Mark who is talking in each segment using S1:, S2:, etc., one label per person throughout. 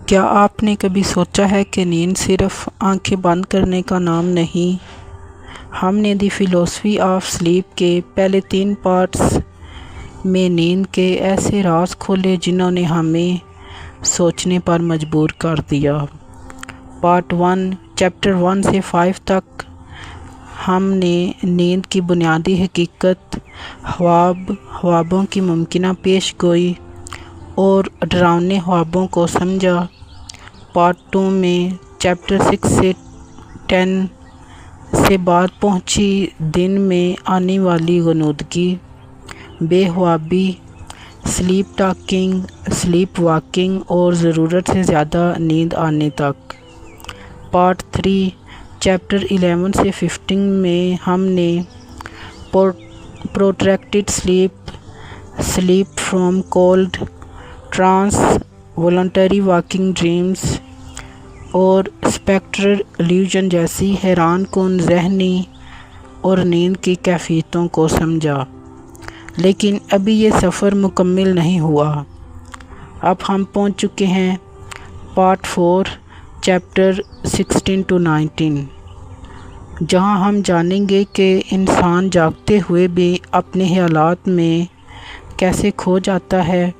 S1: کیا آپ نے کبھی سوچا ہے کہ نیند صرف آنکھیں بند کرنے کا نام نہیں؟ ہم نے دی فلاسفی آف سلیپ کے پہلے 3 پارٹس میں نیند کے ایسے راز کھولے جنہوں نے ہمیں سوچنے پر مجبور کر دیا۔ پارٹ 1 چیپٹر 1 سے 5 تک ہم نے نیند کی بنیادی حقیقت، خوابوں کی ممکنہ پیش گوئی اور ڈراؤنے خوابوں کو سمجھا۔ پارٹ 2 میں چیپٹر 6 سے 10 سے بات پہنچی دن میں آنے والی غنودگی، بے خوابی، سلیپ ٹاکنگ، سلیپ واکنگ اور ضرورت سے زیادہ نیند آنے تک۔ پارٹ 3 چیپٹر 11 سے 15 میں ہم نے protracted sleep, sleep from cold, trance, voluntary walking dreams اور اسپیکٹرل ایلیوژن جیسی حیران کن ذہنی اور نیند کی کیفیتوں کو سمجھا۔ لیکن ابھی یہ سفر مکمل نہیں ہوا۔ اب ہم پہنچ چکے ہیں پارٹ 4 چیپٹر 16 to 19، جہاں ہم جانیں گے کہ انسان جاگتے ہوئے بھی اپنے خیالات میں کیسے کھو جاتا ہے،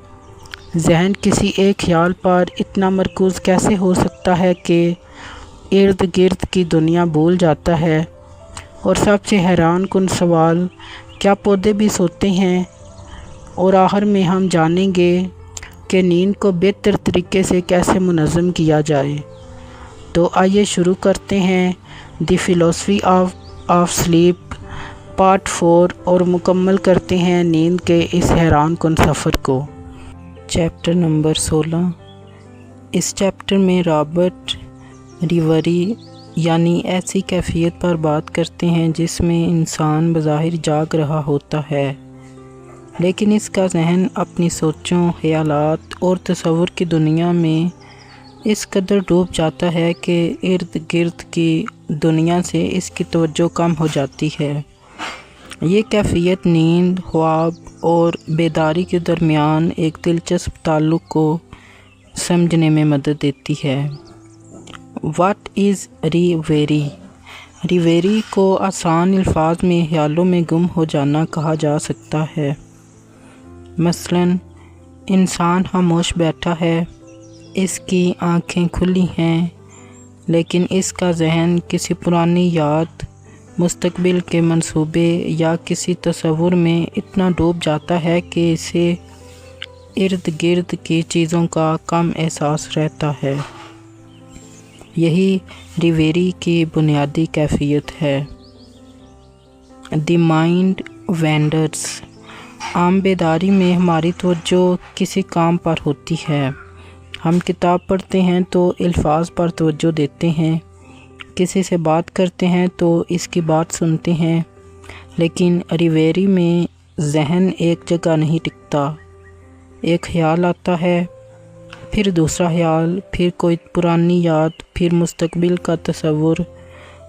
S1: ذہن کسی ایک خیال پر اتنا مرکوز کیسے ہو سکتا ہے کہ ارد گرد کی دنیا بھول جاتا ہے، اور سب سے حیران کن سوال، کیا پودے بھی سوتے ہیں؟ اور آخر میں ہم جانیں گے کہ نیند کو بہتر طریقے سے کیسے منظم کیا جائے۔ تو آئیے شروع کرتے ہیں دی فلاسفی آف سلیپ پارٹ 4 اور مکمل کرتے ہیں نیند کے اس حیران کن سفر کو۔ Chapter number 16۔ اس چیپٹر میں رابرٹ ریوری یعنی ایسی کیفیت پر بات کرتے ہیں جس میں انسان بظاہر جاگ رہا ہوتا ہے، لیکن اس کا ذہن اپنی سوچوں، خیالات اور تصور کی دنیا میں اس قدر ڈوب جاتا ہے کہ ارد گرد کی دنیا سے اس کی توجہ کم ہو جاتی ہے۔ یہ کیفیت نیند، خواب اور بیداری کے درمیان ایک دلچسپ تعلق کو سمجھنے میں مدد دیتی ہے۔ What is ریویری؟ ریویری کو آسان الفاظ میں خیالوں میں گم ہو جانا کہا جا سکتا ہے۔ مثلاً انسان خاموش بیٹھا ہے، اس کی آنکھیں کھلی ہیں، لیکن اس کا ذہن کسی پرانی یاد، مستقبل کے منصوبے یا کسی تصور میں اتنا ڈوب جاتا ہے کہ اسے ارد گرد کی چیزوں کا کم احساس رہتا ہے۔ یہی ریویری کی بنیادی کیفیت ہے۔ The mind vendors. عام بیداری میں ہماری توجہ کسی کام پر ہوتی ہے۔ ہم کتاب پڑھتے ہیں تو الفاظ پر توجہ دیتے ہیں، کسی سے بات کرتے ہیں تو اس کی بات سنتے ہیں، لیکن ریویری میں ذہن ایک جگہ نہیں ٹکتا۔ ایک خیال آتا ہے، پھر دوسرا خیال، پھر کوئی پرانی یاد، پھر مستقبل کا تصور،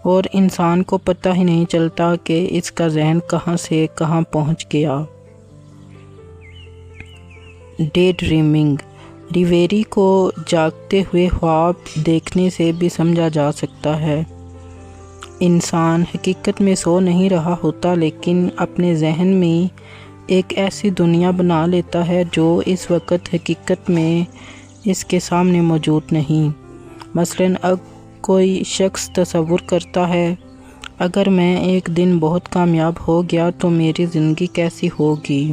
S1: اور انسان کو پتہ ہی نہیں چلتا کہ اس کا ذہن کہاں سے کہاں پہنچ گیا۔ Day dreaming. ریویری کو جاگتے ہوئے خواب دیکھنے سے بھی سمجھا جا سکتا ہے۔ انسان حقیقت میں سو نہیں رہا ہوتا، لیکن اپنے ذہن میں ایک ایسی دنیا بنا لیتا ہے جو اس وقت حقیقت میں اس کے سامنے موجود نہیں۔ مثلاً کوئی شخص تصور کرتا ہے، اگر میں ایک دن بہت کامیاب ہو گیا تو میری زندگی کیسی ہوگی۔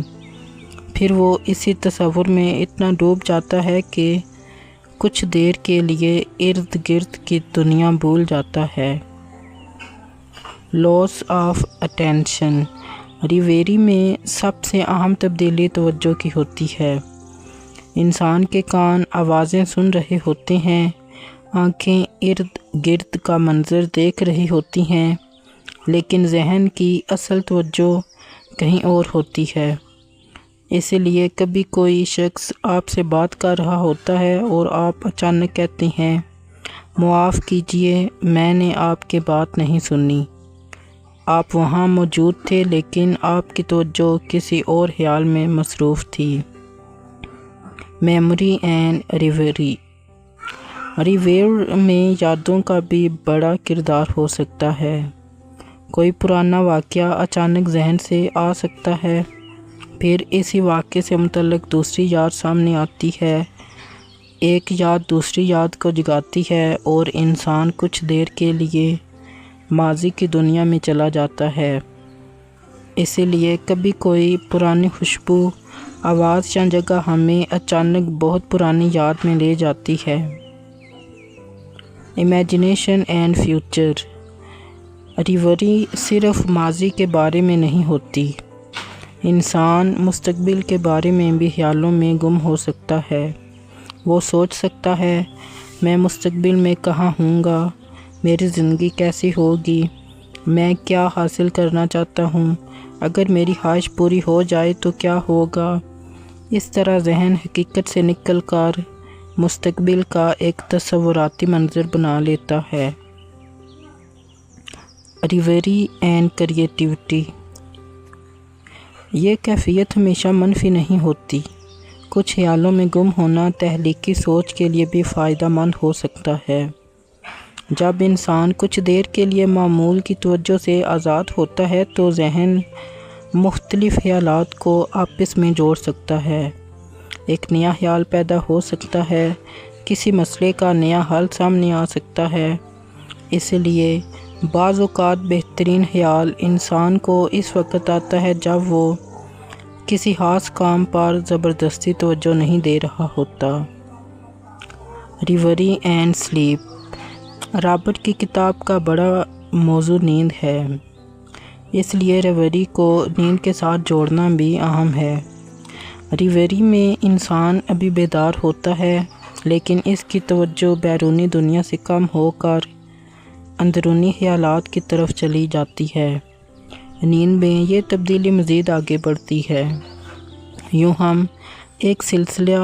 S1: پھر وہ اسی تصور میں اتنا ڈوب جاتا ہے کہ کچھ دیر کے لیے ارد گرد کی دنیا بھول جاتا ہے۔ لاس آف اٹینشن۔ ریویری میں سب سے اہم تبدیلی توجہ کی ہوتی ہے۔ انسان کے کان آوازیں سن رہے ہوتے ہیں، آنکھیں ارد گرد کا منظر دیکھ رہی ہوتی ہیں، لیکن ذہن کی اصل توجہ کہیں اور ہوتی ہے۔ اسی لیے کبھی کوئی شخص آپ سے بات کر رہا ہوتا ہے اور آپ اچانک کہتے ہیں، معاف کیجیے، میں نے آپ کی بات نہیں سنی۔ آپ وہاں موجود تھے، لیکن آپ کی توجہ کسی اور خیال میں مصروف تھی۔ Memory and ریویری۔ ریویر میں یادوں کا بھی بڑا کردار ہو سکتا ہے۔ کوئی پرانا واقعہ اچانک ذہن سے آ سکتا ہے، پھر اسی واقعے سے متعلق دوسری یاد سامنے آتی ہے، ایک یاد دوسری یاد کو جگاتی ہے اور انسان کچھ دیر کے لیے ماضی کی دنیا میں چلا جاتا ہے۔ اسی لیے کبھی کوئی پرانی خوشبو، آواز یا جگہ ہمیں اچانک بہت پرانی یاد میں لے جاتی ہے۔ Imagination and future. ریوری صرف ماضی کے بارے میں نہیں ہوتی، انسان مستقبل کے بارے میں بھی خیالوں میں گم ہو سکتا ہے۔ وہ سوچ سکتا ہے، میں مستقبل میں کہاں ہوں گا، میری زندگی کیسی ہوگی، میں کیا حاصل کرنا چاہتا ہوں، اگر میری خواہش پوری ہو جائے تو کیا ہوگا۔ اس طرح ذہن حقیقت سے نکل کر مستقبل کا ایک تصوراتی منظر بنا لیتا ہے۔ ریوری اینڈ کریٹیوٹی۔ یہ کیفیت ہمیشہ منفی نہیں ہوتی۔ کچھ خیالوں میں گم ہونا تخلیقی سوچ کے لیے بھی فائدہ مند ہو سکتا ہے۔ جب انسان کچھ دیر کے لیے معمول کی توجہ سے آزاد ہوتا ہے تو ذہن مختلف خیالات کو آپس میں جوڑ سکتا ہے، ایک نیا خیال پیدا ہو سکتا ہے، کسی مسئلے کا نیا حل سامنے آ سکتا ہے۔ اس لیے بعض اوقات بہترین خیال انسان کو اس وقت آتا ہے جب وہ کسی خاص کام پر زبردستی توجہ نہیں دے رہا ہوتا۔ ریوری اینڈ سلیپ۔ رابرٹ کی کتاب کا بڑا موضوع نیند ہے، اس لیے ریوری کو نیند کے ساتھ جوڑنا بھی اہم ہے۔ ریوری میں انسان ابھی بیدار ہوتا ہے، لیکن اس کی توجہ بیرونی دنیا سے کم ہو کر اندرونی خیالات کی طرف چلی جاتی ہے۔ نیند میں یہ تبدیلی مزید آگے بڑھتی ہے۔ یوں ہم ایک سلسلہ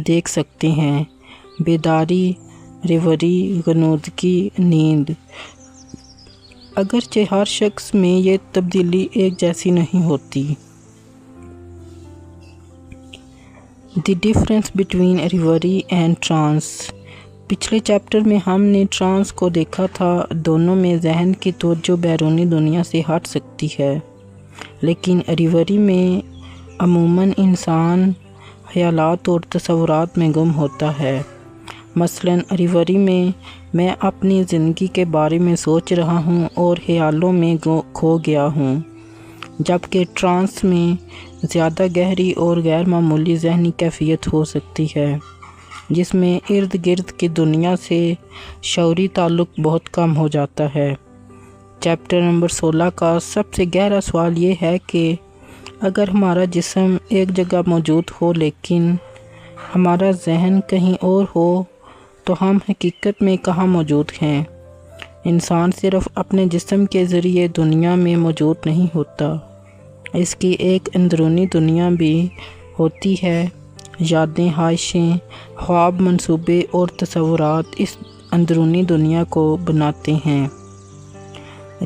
S1: دیکھ سکتے ہیں: بیداری، ریوری، غنودگی، نیند۔ اگرچہ ہر شخص میں یہ تبدیلی ایک جیسی نہیں ہوتی۔ The difference between reverie and trance. پچھلے چیپٹر میں ہم نے ٹرانس کو دیکھا تھا۔ دونوں میں ذہن کی توجہ بیرونی دنیا سے ہٹ سکتی ہے، لیکن ریوری میں عموماً انسان خیالات اور تصورات میں گم ہوتا ہے۔ مثلاً ریوری میں اپنی زندگی کے بارے میں سوچ رہا ہوں اور خیالوں میں کھو گیا ہوں، جبکہ ٹرانس میں زیادہ گہری اور غیر معمولی ذہنی کیفیت ہو سکتی ہے، جس میں ارد گرد کی دنیا سے شعوری تعلق بہت کم ہو جاتا ہے۔ چیپٹر نمبر 16 کا سب سے گہرا سوال یہ ہے کہ اگر ہمارا جسم ایک جگہ موجود ہو لیکن ہمارا ذہن کہیں اور ہو تو ہم حقیقت میں کہاں موجود ہیں؟ انسان صرف اپنے جسم کے ذریعے دنیا میں موجود نہیں ہوتا، اس کی ایک اندرونی دنیا بھی ہوتی ہے۔ یادیں، خواہشیں، خواب، منصوبے اور تصورات اس اندرونی دنیا کو بناتے ہیں۔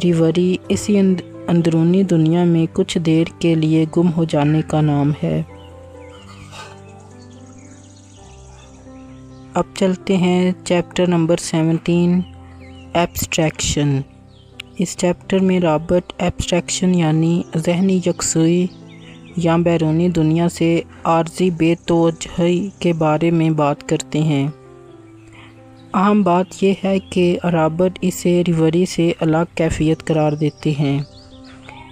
S1: ریوری اسی اندرونی دنیا میں کچھ دیر کے لیے گم ہو جانے کا نام ہے۔ اب چلتے ہیں چیپٹر نمبر 17، ایبسٹریکشن۔ اس چیپٹر میں رابرٹ ایبسٹریکشن یعنی ذہنی یکسوئی یا بیرونی دنیا سے عارضی بے توجہی کے بارے میں بات کرتے ہیں۔ اہم بات یہ ہے کہ رابرٹ اسے ریوری سے الگ کیفیت قرار دیتے ہیں۔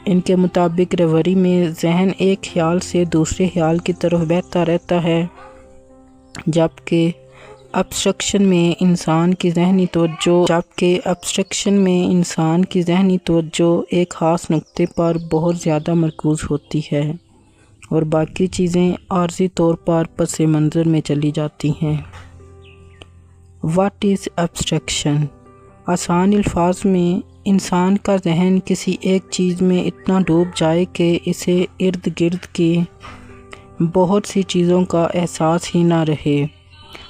S1: ان کے مطابق ریوری میں ذہن ایک خیال سے دوسرے خیال کی طرف بہتا رہتا ہے، جبکہ ایبسٹریکشن میں انسان کی ذہنی توجہ ایک خاص نقطے پر بہت زیادہ مرکوز ہوتی ہے اور باقی چیزیں عارضی طور پر پس منظر میں چلی جاتی ہیں۔ What is abstraction? آسان الفاظ میں انسان کا ذہن کسی ایک چیز میں اتنا ڈوب جائے کہ اسے ارد گرد کی بہت سی چیزوں کا احساس ہی نہ رہے۔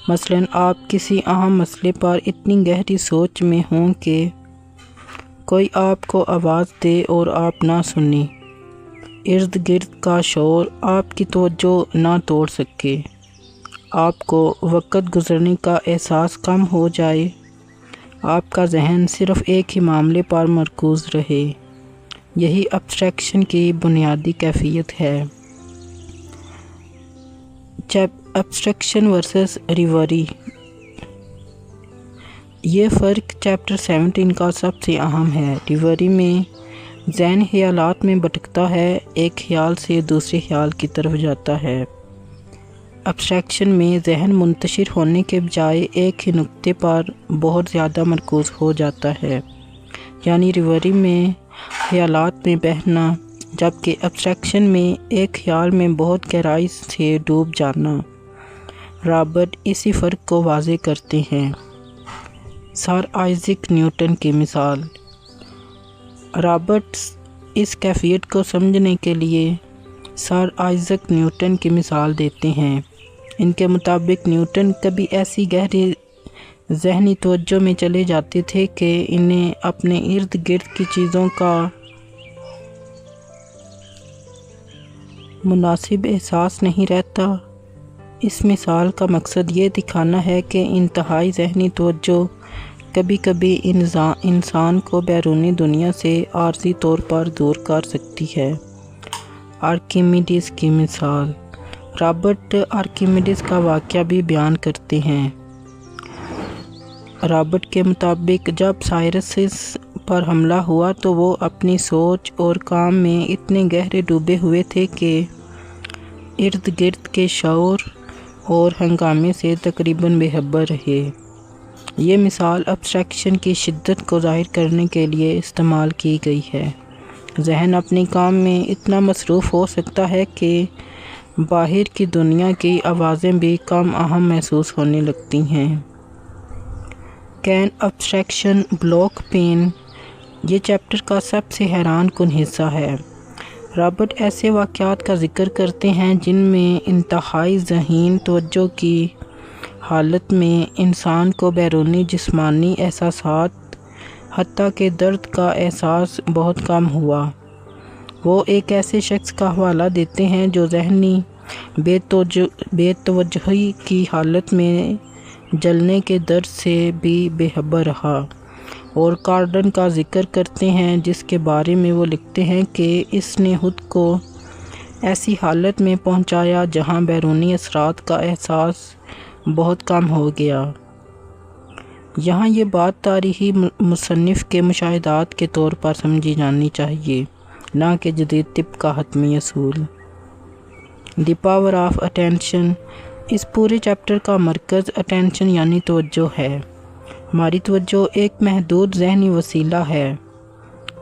S1: مثلاً آپ کسی اہم مسئلے پر اتنی گہری سوچ میں ہوں کہ کوئی آپ کو آواز دے اور آپ نہ سنیں، ارد گرد کا شور آپ کی توجہ نہ توڑ سکے، آپ کو وقت گزرنے کا احساس کم ہو جائے، آپ کا ذہن صرف ایک ہی معاملے پر مرکوز رہے۔ یہی ابسٹریکشن کی بنیادی کیفیت ہے۔ ابسٹریکشن ورسز ریوری، یہ فرق چیپٹر 17 کا سب سے اہم ہے۔ ریوری میں ذہن خیالات میں بھٹکتا ہے، ایک خیال سے دوسرے خیال کی طرف جاتا ہے۔ ابسٹریکشن میں ذہن منتشر ہونے کے بجائے ایک ہی نقطے پر بہت زیادہ مرکوز ہو جاتا ہے، یعنی ریوری میں خیالات میں بہنا، جبکہ ابسٹریکشن میں ایک خیال میں بہت گہرائی سے ڈوب جانا۔ رابرٹ اسی فرق کو واضح کرتے ہیں۔ سر آئزیک نیوٹن کی مثال۔ رابرٹ اس کیفیت کو سمجھنے کے لیے سر آئزیک نیوٹن کی مثال دیتے ہیں۔ ان کے مطابق نیوٹن کبھی ایسی گہری ذہنی توجہ میں چلے جاتے تھے کہ انہیں اپنے ارد گرد کی چیزوں کا مناسب احساس نہیں رہتا۔ اس مثال کا مقصد یہ دکھانا ہے کہ انتہائی ذہنی توجہ کبھی کبھی انسان کو بیرونی دنیا سے عارضی طور پر دور کر سکتی ہے۔ آرکیمیڈیز کی مثال۔ رابرٹ آرکیمیڈیز کا واقعہ بھی بیان کرتے ہیں۔ رابرٹ کے مطابق جب سائرسس پر حملہ ہوا تو وہ اپنی سوچ اور کام میں اتنے گہرے ڈوبے ہوئے تھے کہ ارد گرد کے شور اور ہنگامے سے تقریباً بے خبر رہے۔ یہ مثال ابسٹریکشن کی شدت کو ظاہر کرنے کے لیے استعمال کی گئی ہے۔ ذہن اپنے کام میں اتنا مصروف ہو سکتا ہے کہ باہر کی دنیا کی آوازیں بھی کم اہم محسوس ہونے لگتی ہیں۔ Can abstraction block pain? یہ چیپٹر کا سب سے حیران کن حصہ ہے۔ رابرٹ ایسے واقعات کا ذکر کرتے ہیں جن میں انتہائی ذہین توجہ کی حالت میں انسان کو بیرونی جسمانی احساسات حتیٰ کہ درد کا احساس بہت کم ہوا۔ وہ ایک ایسے شخص کا حوالہ دیتے ہیں جو ذہنی بے توجہی کی حالت میں جلنے کے درد سے بھی بے خبر رہا، اور کارڈن کا ذکر کرتے ہیں جس کے بارے میں وہ لکھتے ہیں کہ اس نے خود کو ایسی حالت میں پہنچایا جہاں بیرونی اثرات کا احساس بہت کم ہو گیا۔ یہاں یہ بات تاریخی مصنف کے مشاہدات کے طور پر سمجھی جانی چاہیے، نہ کہ جدید طب کا حتمی اصول۔ The power of attention. اس پورے چیپٹر کا مرکز اٹینشن یعنی توجہ ہے۔ ہماری توجہ ایک محدود ذہنی وسیلہ ہے۔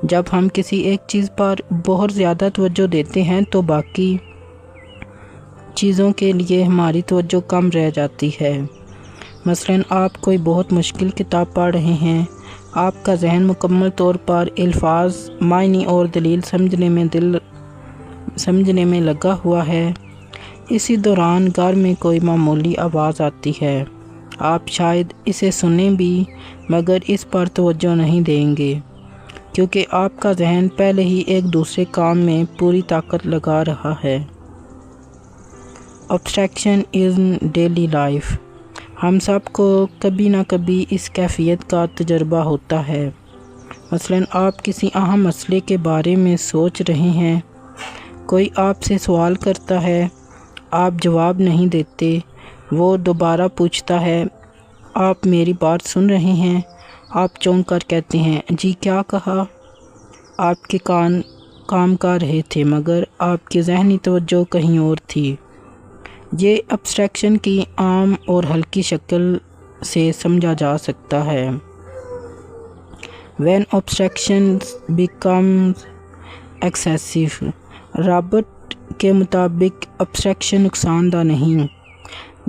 S1: جب ہم کسی ایک چیز پر بہت زیادہ توجہ دیتے ہیں تو باقی چیزوں کے لیے ہماری توجہ کم رہ جاتی ہے۔ مثلاً آپ کوئی بہت مشکل کتاب پڑھ رہے ہیں، آپ کا ذہن مکمل طور پر الفاظ، معنی اور دلیل سمجھنے میں لگا ہوا ہے۔ اسی دوران گھر میں کوئی معمولی آواز آتی ہے، آپ شاید اسے سنیں بھی مگر اس پر توجہ نہیں دیں گے، کیونکہ آپ کا ذہن پہلے ہی ایک دوسرے کام میں پوری طاقت لگا رہا ہے۔ ابسٹریکشن ان ڈیلی لائف۔ ہم سب کو کبھی نہ کبھی اس کیفیت کا تجربہ ہوتا ہے۔ مثلاً آپ کسی اہم مسئلے کے بارے میں سوچ رہے ہیں، کوئی آپ سے سوال کرتا ہے، آپ جواب نہیں دیتے، وہ دوبارہ پوچھتا ہے، آپ میری بات سن رہے ہیں؟ آپ چونک کر کہتے ہیں، جی کیا کہا؟ آپ کے کان کام کر رہے تھے مگر آپ کی ذہنی توجہ کہیں اور تھی۔ یہ ابسٹریکشن کی عام اور ہلکی شکل سے سمجھا جا سکتا ہے۔ When abstraction becomes excessive۔ Robert کے مطابق ابسٹریکشن نقصان دہ نہیں،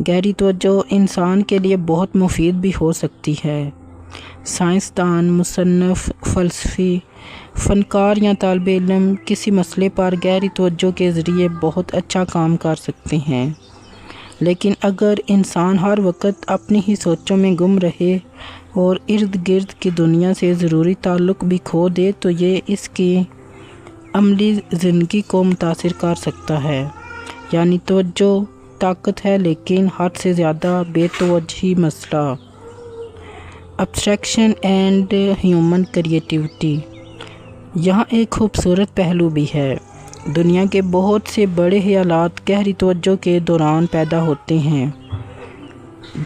S1: گہری توجہ انسان کے لیے بہت مفید بھی ہو سکتی ہے۔ سائنسدان، مصنف، فلسفی، فنکار یا طالب علم کسی مسئلے پر گہری توجہ کے ذریعے بہت اچھا کام کر سکتے ہیں، لیکن اگر انسان ہر وقت اپنی ہی سوچوں میں گم رہے اور ارد گرد کی دنیا سے ضروری تعلق بھی کھو دے تو یہ اس کی عملی زندگی کو متاثر کر سکتا ہے۔ یعنی توجہ طاقت ہے لیکن حد سے زیادہ بے توجہی مسئلہ۔ ابسٹریکشن اینڈ ہیومن کریٹیوٹی، یہاں ایک خوبصورت پہلو بھی ہے۔ دنیا کے بہت سے بڑے خیالات گہری توجہ کے دوران پیدا ہوتے ہیں۔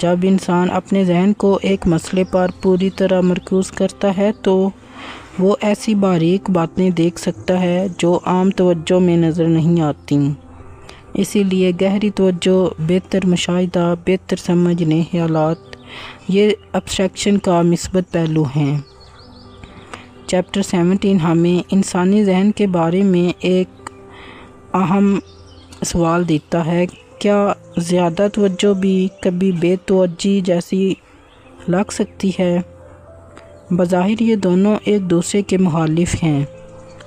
S1: جب انسان اپنے ذہن کو ایک مسئلے پر پوری طرح مرکوز کرتا ہے تو وہ ایسی باریک باتیں دیکھ سکتا ہے جو عام توجہ میں نظر نہیں آتیں۔ اسی لیے گہری توجہ، بہتر مشاہدہ، بہتر سمجھنے خیالات، یہ ابسٹریکشن کا مثبت پہلو ہیں۔ چیپٹر 17 ہمیں انسانی ذہن کے بارے میں ایک اہم سوال دیتا ہے، کیا زیادہ توجہ بھی کبھی بے توجہی جیسی لگ سکتی ہے؟ بظاہر یہ دونوں ایک دوسرے کے مخالف ہیں،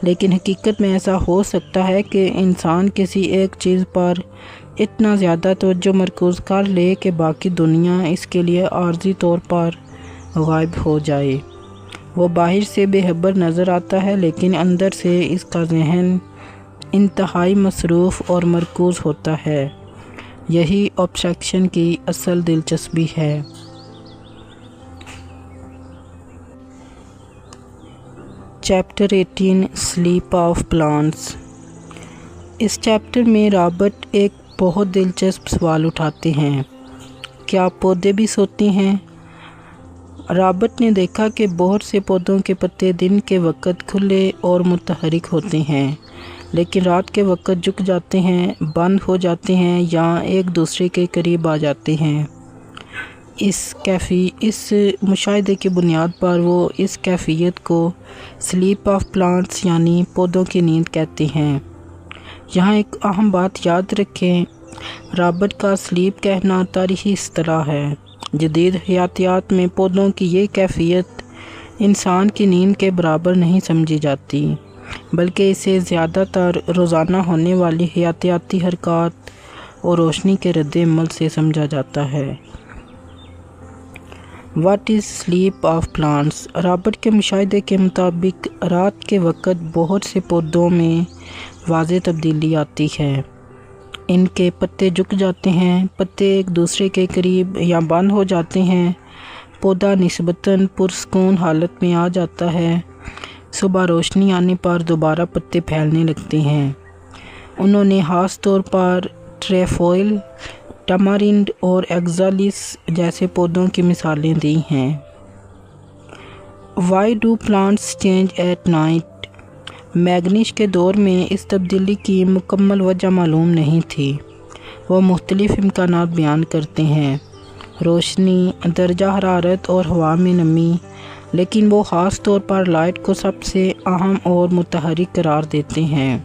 S1: لیکن حقیقت میں ایسا ہو سکتا ہے کہ انسان کسی ایک چیز پر اتنا زیادہ توجہ مرکوز کر لے کہ باقی دنیا اس کے لیے عارضی طور پر غائب ہو جائے۔ وہ باہر سے بے خبر نظر آتا ہے لیکن اندر سے اس کا ذہن انتہائی مصروف اور مرکوز ہوتا ہے۔ یہی ابسٹریکشن کی اصل دلچسپی ہے۔ چیپٹر 18 سلیپ آف پلانٹس، اس چیپٹر میں رابرٹ ایک بہت دلچسپ سوال اٹھاتے ہیں، کیا پودے بھی سوتے ہیں؟ رابرٹ نے دیکھا کہ بہت سے پودوں کے پتے دن کے وقت کھلے اور متحرک ہوتے ہیں لیکن رات کے وقت جھک جاتے ہیں، بند ہو جاتے ہیں یا ایک دوسرے کے قریب آ جاتے ہیں۔ اس مشاہدے کی بنیاد پر وہ اس کیفیت کو سلیپ آف پلانٹس یعنی پودوں کی نیند کہتے ہیں۔ یہاں ایک اہم بات یاد رکھیں، رابرٹ کا سلیپ کہنا تاریخی اصطلاح ہے۔ جدید حیاتیات میں پودوں کی یہ کیفیت انسان کی نیند کے برابر نہیں سمجھی جاتی، بلکہ اسے زیادہ تر روزانہ ہونے والی حیاتیاتی حرکات اور روشنی کے رد عمل سے سمجھا جاتا ہے۔ What is sleep of plants? Robert کے مشاہدے کے مطابق رات کے وقت بہت سے پودوں میں واضح تبدیلی آتی ہے۔ ان کے پتے جھک جاتے ہیں، پتے ایک دوسرے کے قریب یا بند ہو جاتے ہیں، پودا نسبتاً پرسکون حالت میں آ جاتا ہے، صبح روشنی آنے پر دوبارہ پتے پھیلنے لگتے ہیں۔ انہوں نے خاص طور پر ٹریفوئل، ٹمارنڈ اور ایگزالیس جیسے پودوں کی مثالیں دی ہیں۔ Why do plants change at night? Macnish کے دور میں اس تبدیلی کی مکمل وجہ معلوم نہیں تھی۔ وہ مختلف امکانات بیان کرتے ہیں، روشنی، درجہ حرارت اور ہوا میں نمی، لیکن وہ خاص طور پر لائٹ کو سب سے اہم اور متحرک قرار دیتے ہیں۔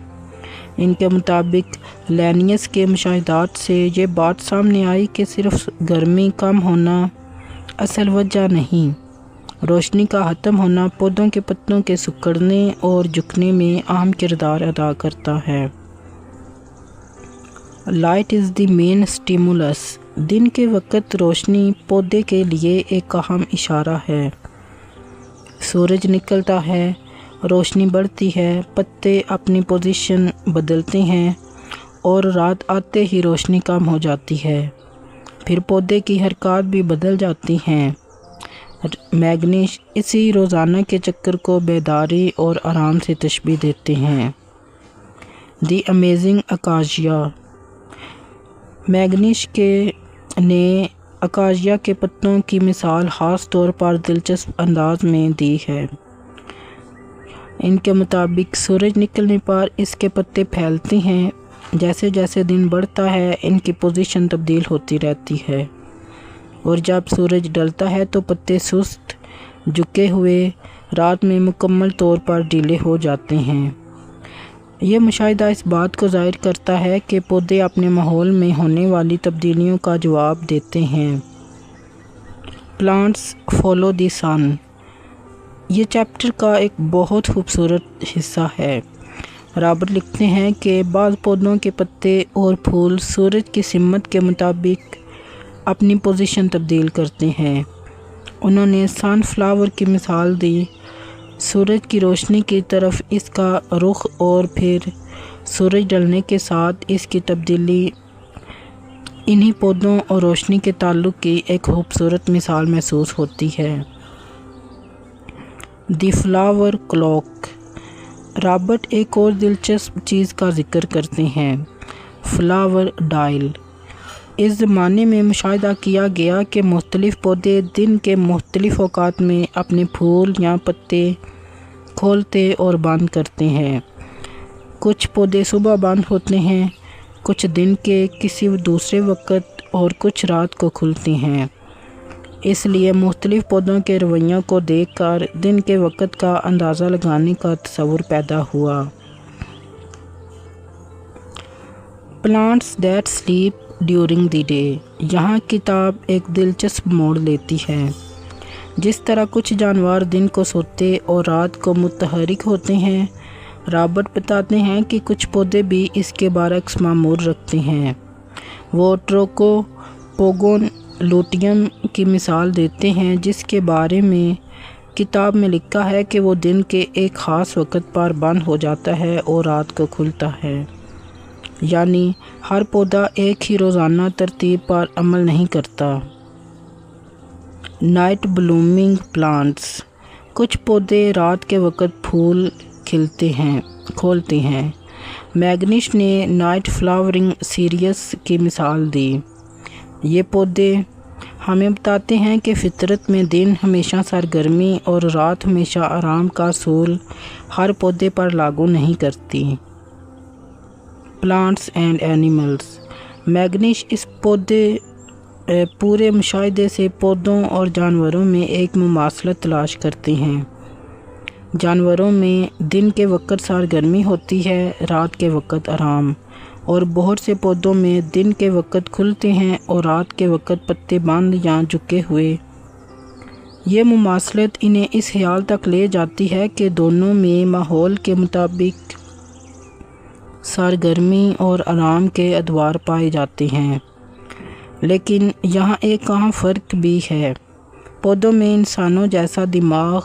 S1: ان کے مطابق لینیس کے مشاہدات سے یہ بات سامنے آئی کہ صرف گرمی کم ہونا اصل وجہ نہیں، روشنی کا ختم ہونا پودوں کے پتوں کے سکڑنے اور جھکنے میں اہم کردار ادا کرتا ہے۔ لائٹ از دی مین سٹیمولس، دن کے وقت روشنی پودے کے لیے ایک اہم اشارہ ہے۔ سورج نکلتا ہے، روشنی بڑھتی ہے، پتے اپنی پوزیشن بدلتے ہیں اور رات آتے ہی روشنی کم ہو جاتی ہے، پھر پودے کی حرکات بھی بدل جاتی ہیں۔ میگنیش اسی روزانہ کے چکر کو بیداری اور آرام سے تشبیہ دیتے ہیں۔ دی امیزنگ اکاشیا، میگنیش نے اکاشیا کے پتوں کی مثال خاص طور پر دلچسپ انداز میں دی ہے۔ ان کے مطابق سورج نکلنے پر اس کے پتے پھیلتے ہیں، جیسے جیسے دن بڑھتا ہے ان کی پوزیشن تبدیل ہوتی رہتی ہے، اور جب سورج ڈلتا ہے تو پتے سست جھکے ہوئے رات میں مکمل طور پر ڈھیلے ہو جاتے ہیں۔ یہ مشاہدہ اس بات کو ظاہر کرتا ہے کہ پودے اپنے ماحول میں ہونے والی تبدیلیوں کا جواب دیتے ہیں۔ پلانٹس فالو دی سن، یہ چیپٹر کا ایک بہت خوبصورت حصہ ہے۔ رابرٹ لکھتے ہیں کہ بعض پودوں کے پتے اور پھول سورج کی سمت کے مطابق اپنی پوزیشن تبدیل کرتے ہیں۔ انہوں نے سن فلاور کی مثال دی، سورج کی روشنی کی طرف اس کا رخ اور پھر سورج ڈلنے کے ساتھ اس کی تبدیلی انہی پودوں اور روشنی کے تعلق کی ایک خوبصورت مثال محسوس ہوتی ہے۔ دی فلاور کلاک۔ رابرٹ ایک اور دلچسپ چیز کا ذکر کرتے ہیں، فلاور ڈائل۔ اس زمانے میں مشاہدہ کیا گیا کہ مختلف پودے دن کے مختلف اوقات میں اپنے پھول یا پتے کھولتے اور بند کرتے ہیں۔ کچھ پودے صبح بند ہوتے ہیں، کچھ دن کے کسی دوسرے وقت اور کچھ رات کو کھلتے ہیں۔ اس لیے مختلف پودوں کے رویوں کو دیکھ کر دن کے وقت کا اندازہ لگانے کا تصور پیدا ہوا۔ Plants that slip during the day. یہاں کتاب ایک دلچسپ موڑ لیتی ہے۔ جس طرح کچھ جانور دن کو سوتے اور رات کو متحرک ہوتے ہیں، رابرٹ بتاتے ہیں کہ کچھ پودے بھی اس کے برعکس معمول رکھتے ہیں۔ وہ ٹروکوپوگون لوٹیم کی مثال دیتے ہیں، جس کے بارے میں کتاب میں لکھا ہے کہ وہ دن کے ایک خاص وقت پر بند ہو جاتا ہے اور رات کو کھلتا ہے۔ یعنی ہر پودا ایک ہی روزانہ ترتیب پر عمل نہیں کرتا۔ Night blooming plants. کچھ پودے رات کے وقت پھول کھولتے ہیں۔ میگنش نے نائٹ فلاورنگ سیریس کی مثال دی۔ یہ پودے ہمیں بتاتے ہیں کہ فطرت میں دن ہمیشہ سرگرمی اور رات ہمیشہ آرام کا اصول ہر پودے پر لاگو نہیں کرتی۔ Plants and animals. میگنش اس پورے مشاہدے سے پودوں اور جانوروں میں ایک مماثلت تلاش کرتے ہیں۔ جانوروں میں دن کے وقت سرگرمی ہوتی ہے، رات کے وقت آرام، اور بہت سے پودوں میں دن کے وقت کھلتے ہیں اور رات کے وقت پتے بند یا جھکے ہوئے۔ یہ مماثلت انہیں اس خیال تک لے جاتی ہے کہ دونوں میں ماحول کے مطابق سرگرمی اور آرام کے ادوار پائے جاتے ہیں۔ لیکن یہاں ایک اہم فرق بھی ہے۔ پودوں میں انسانوں جیسا دماغ،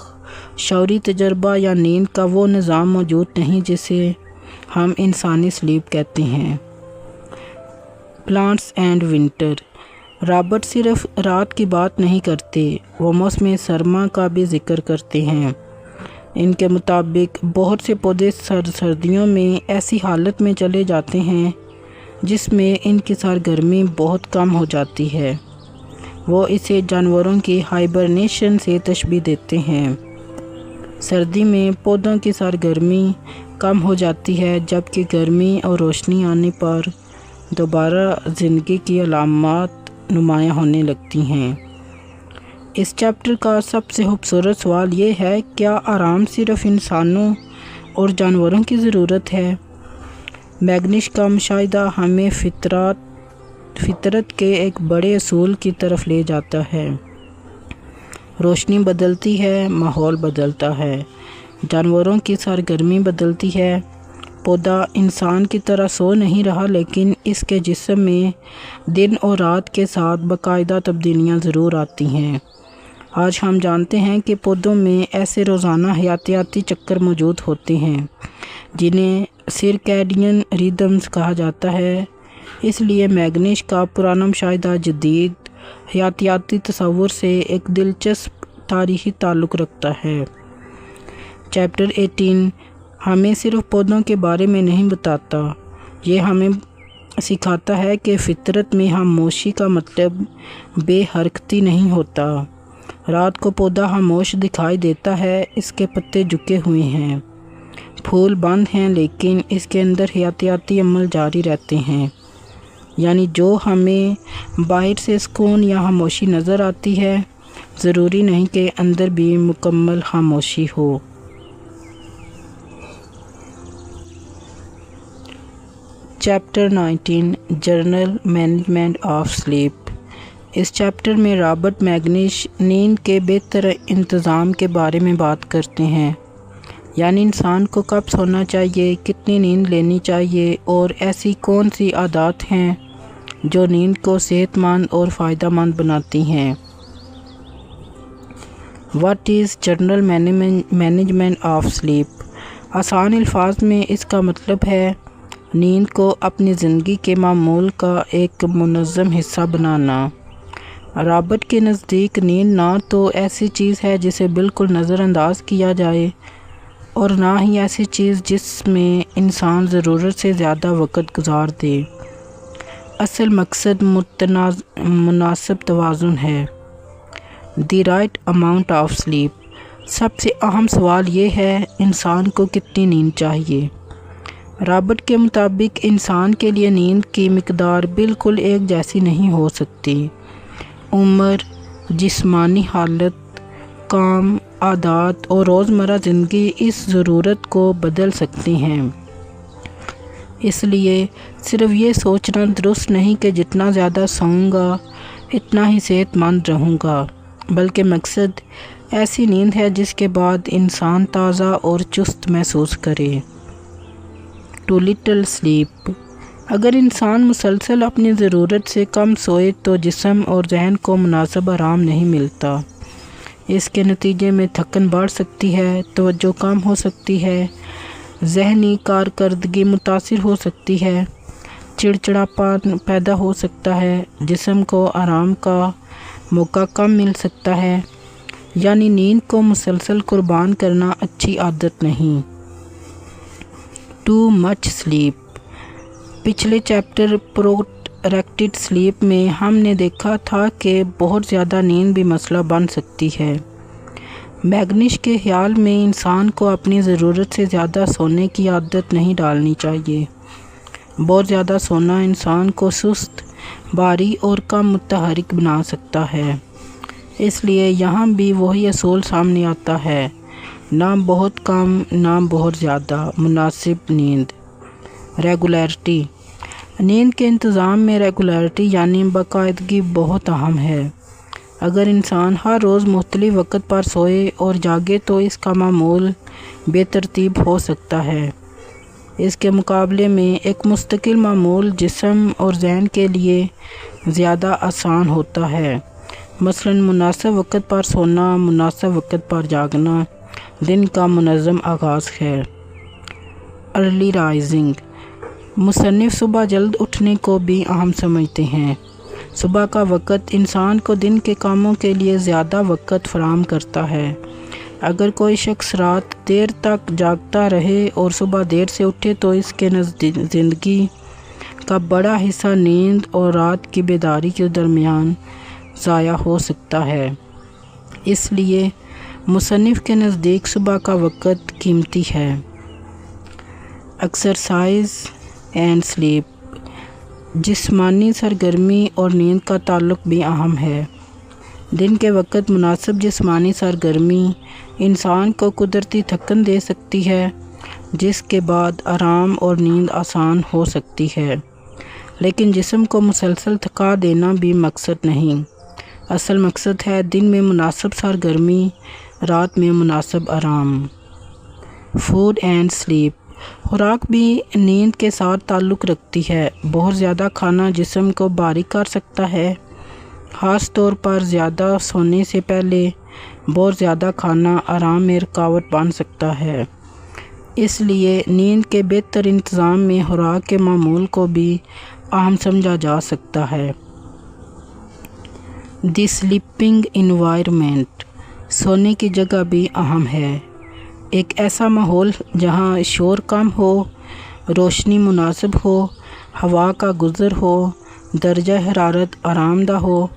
S1: شعوری تجربہ یا نیند کا وہ نظام موجود نہیں جسے ہم انسانی سلیپ کہتے ہیں۔ Plants and winter. رابرٹ صرف رات کی بات نہیں کرتے، وہ موسم سرما کا بھی ذکر کرتے ہیں۔ ان کے مطابق بہت سے پودے سردیوں میں ایسی حالت میں چلے جاتے ہیں جس میں ان کی سرگرمی بہت کم ہو جاتی ہے۔ وہ اسے جانوروں کی ہائبرنیشن سے تشبیہ دیتے ہیں۔ سردی میں پودوں کی سرگرمی کم ہو جاتی ہے، جبکہ گرمی اور روشنی آنے پر دوبارہ زندگی کی علامات نمایاں ہونے لگتی ہیں۔ اس چیپٹر کا سب سے خوبصورت سوال یہ ہے، کیا آرام صرف انسانوں اور جانوروں کی ضرورت ہے؟ میگنش کا مشاہدہ ہمیں فطرت کے ایک بڑے اصول کی طرف لے جاتا ہے۔ روشنی بدلتی ہے، ماحول بدلتا ہے، جانوروں کی سرگرمی بدلتی ہے۔ پودا انسان کی طرح سو نہیں رہا، لیکن اس کے جسم میں دن اور رات کے ساتھ باقاعدہ تبدیلیاں ضرور آتی ہیں۔ آج ہم جانتے ہیں کہ پودوں میں ایسے روزانہ حیاتیاتی چکر موجود ہوتے ہیں جنہیں سرکیڈین ریدمز کہا جاتا ہے۔ اس لیے میگنش کا پرانا مشاہدہ جدید حیاتیاتی تصور سے ایک دلچسپ تاریخی تعلق رکھتا ہے۔ چیپٹر 18 ہمیں صرف پودوں کے بارے میں نہیں بتاتا، یہ ہمیں سکھاتا ہے کہ فطرت میں خاموشی کا مطلب بے حرکتی نہیں ہوتا۔ رات کو پودا خاموش دکھائی دیتا ہے، اس کے پتے جھکے ہوئے ہیں، پھول بند ہیں، لیکن اس کے اندر حیاتیاتی عمل جاری رہتے ہیں۔ یعنی جو ہمیں باہر سے سکون یا خاموشی نظر آتی ہے، ضروری نہیں کہ اندر بھی مکمل خاموشی ہو۔ Chapter 19 general management of sleep. اس چیپٹر میں رابرٹ میگنش نیند کے بہتر انتظام کے بارے میں بات کرتے ہیں، یعنی انسان کو کب سونا چاہیے، کتنی نیند لینی چاہیے، اور ایسی کون سی عادات ہیں جو نیند کو صحت مند اور فائدہ مند بناتی ہیں۔ What is general management of slip? آسان الفاظ میں اس کا مطلب ہے نیند کو اپنی زندگی کے معمول کا ایک منظم حصہ بنانا۔ رابرٹ کے نزدیک نیند نہ تو ایسی چیز ہے جسے بالکل نظر انداز کیا جائے اور نہ ہی ایسی چیز جس میں انسان ضرورت سے زیادہ وقت گزار دے۔ اصل مقصد مناسب توازن ہے۔ The right amount of sleep. سب سے اہم سوال یہ ہے، انسان کو کتنی نیند چاہیے؟ رابرٹ کے مطابق انسان کے لیے نیند کی مقدار بالکل ایک جیسی نہیں ہو سکتی۔ عمر، جسمانی حالت، کام، عادات اور روزمرہ زندگی اس ضرورت کو بدل سکتی ہیں۔ اس لیے صرف یہ سوچنا درست نہیں کہ جتنا زیادہ سوؤں گا اتنا ہی صحت مند رہوں گا، بلکہ مقصد ایسی نیند ہے جس کے بعد انسان تازہ اور چست محسوس کرے۔ Too little sleep. اگر انسان مسلسل اپنی ضرورت سے کم سوئے تو جسم اور ذہن کو مناسب آرام نہیں ملتا۔ اس کے نتیجے میں تھکن بڑھ سکتی ہے، توجہ کم ہو سکتی ہے، ذہنی کارکردگی متاثر ہو سکتی ہے، چڑچڑاپن پیدا ہو سکتا ہے، جسم کو آرام کا موقع کم مل سکتا ہے۔ یعنی نیند کو مسلسل قربان کرنا اچھی عادت نہیں۔ Too much slip. پچھلے چیپٹر پروٹریکٹڈ سلیپ میں ہم نے دیکھا تھا کہ بہت زیادہ نیند بھی مسئلہ بن سکتی ہے۔ میگنش کے خیال میں انسان کو اپنی ضرورت سے زیادہ سونے کی عادت نہیں ڈالنی چاہیے۔ بہت زیادہ سونا انسان کو سست، بھاری اور کم متحرک بنا سکتا ہے۔ اس لیے یہاں بھی وہی اصول سامنے آتا ہے، نہ بہت کم نہ بہت زیادہ، مناسب نیند۔ ریگولیرٹی۔ نیند کے انتظام میں ریگولیرٹی یعنی باقاعدگی بہت اہم ہے۔ اگر انسان ہر روز مختلف وقت پر سوئے اور جاگے تو اس کا معمول بے ترتیب ہو سکتا ہے۔ اس کے مقابلے میں ایک مستقل معمول جسم اور ذہن کے لیے زیادہ آسان ہوتا ہے۔ مثلاً مناسب وقت پر سونا، مناسب وقت پر جاگنا دن کا منظم آغاز ہے۔ Early rising. مصنف صبح جلد اٹھنے کو بھی اہم سمجھتے ہیں۔ صبح کا وقت انسان کو دن کے کاموں کے لیے زیادہ وقت فراہم کرتا ہے۔ اگر کوئی شخص رات دیر تک جاگتا رہے اور صبح دیر سے اٹھے تو اس کے زندگی کا بڑا حصہ نیند اور رات کی بیداری کے درمیان ضائع ہو سکتا ہے۔ اس لیے مصنف کے نزدیک صبح کا وقت قیمتی ہے۔ Exercise and sleep. جسمانی سرگرمی اور نیند کا تعلق بھی اہم ہے۔ دن کے وقت مناسب جسمانی سرگرمی انسان کو قدرتی تھکن دے سکتی ہے، جس کے بعد آرام اور نیند آسان ہو سکتی ہے۔ لیکن جسم کو مسلسل تھکا دینا بھی مقصد نہیں۔ اصل مقصد ہے دن میں مناسب سرگرمی، رات میں مناسب آرام۔ Food and sleep. خوراک بھی نیند کے ساتھ تعلق رکھتی ہے۔ بہت زیادہ کھانا جسم کو بھاری کر سکتا ہے، خاص طور پر زیادہ سونے سے پہلے بہت زیادہ کھانا آرام میں رکاوٹ بن سکتا ہے۔ اس لیے نیند کے بہتر انتظام میں خوراک کے معمول کو بھی اہم سمجھا جا سکتا ہے۔ دی سلیپنگ انوائرمنٹ۔ سونے کی جگہ بھی اہم ہے۔ ایک ایسا ماحول جہاں شور کم ہو، روشنی مناسب ہو، ہوا کا گزر ہو، درجہ حرارت آرام دہ ہو،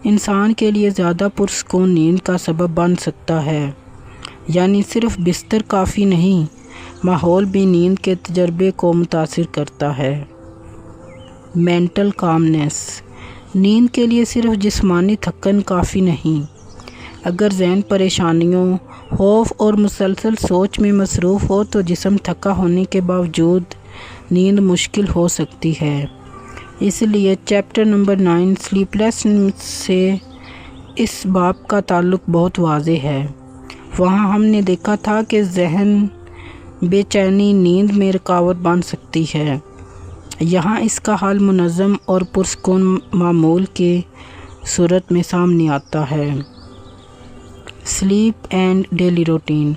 S1: انسان کے لیے زیادہ پرسکون نیند کا سبب بن سکتا ہے۔ یعنی صرف بستر کافی نہیں، ماحول بھی نیند کے تجربے کو متاثر کرتا ہے۔ مینٹل کامنس۔ نیند کے لیے صرف جسمانی تھکن کافی نہیں۔ اگر ذہن پریشانیوں، خوف اور مسلسل سوچ میں مصروف ہو تو جسم تھکا ہونے کے باوجود نیند مشکل ہو سکتی ہے۔ اس لیے چیپٹر نمبر 9 سلیپ لیس سے اس باب کا تعلق بہت واضح ہے۔ وہاں ہم نے دیکھا تھا کہ ذہن بے چینی نیند میں رکاوٹ بن سکتی ہے۔ یہاں اس کا حل منظم اور پرسکون معمول کی صورت میں سامنے آتا ہے۔ Sleep and daily routine.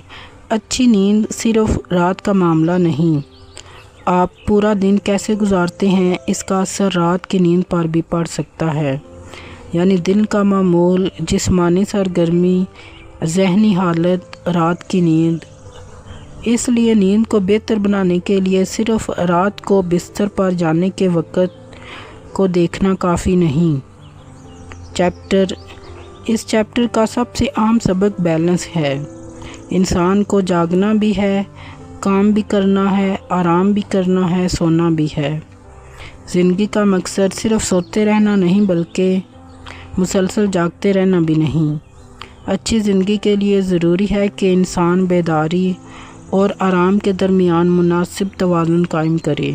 S1: اچھی نیند صرف رات کا معاملہ نہیں، آپ پورا دن کیسے گزارتے ہیں اس کا اثر رات کی نیند پر بھی پڑ سکتا ہے، یعنی دن کا معمول، جسمانی سرگرمی، ذہنی حالت، رات کی نیند۔ اس لیے نیند کو بہتر بنانے کے لیے صرف رات کو بستر پر جانے کے وقت کو دیکھنا کافی نہیں۔ اس چیپٹر کا سب سے اہم سبق بیلنس ہے۔ انسان کو جاگنا بھی ہے، کام بھی کرنا ہے، آرام بھی کرنا ہے، سونا بھی ہے۔ زندگی کا مقصد صرف سوتے رہنا نہیں بلکہ مسلسل جاگتے رہنا بھی نہیں۔ اچھی زندگی کے لیے ضروری ہے کہ انسان بیداری اور آرام کے درمیان مناسب توازن قائم کرے۔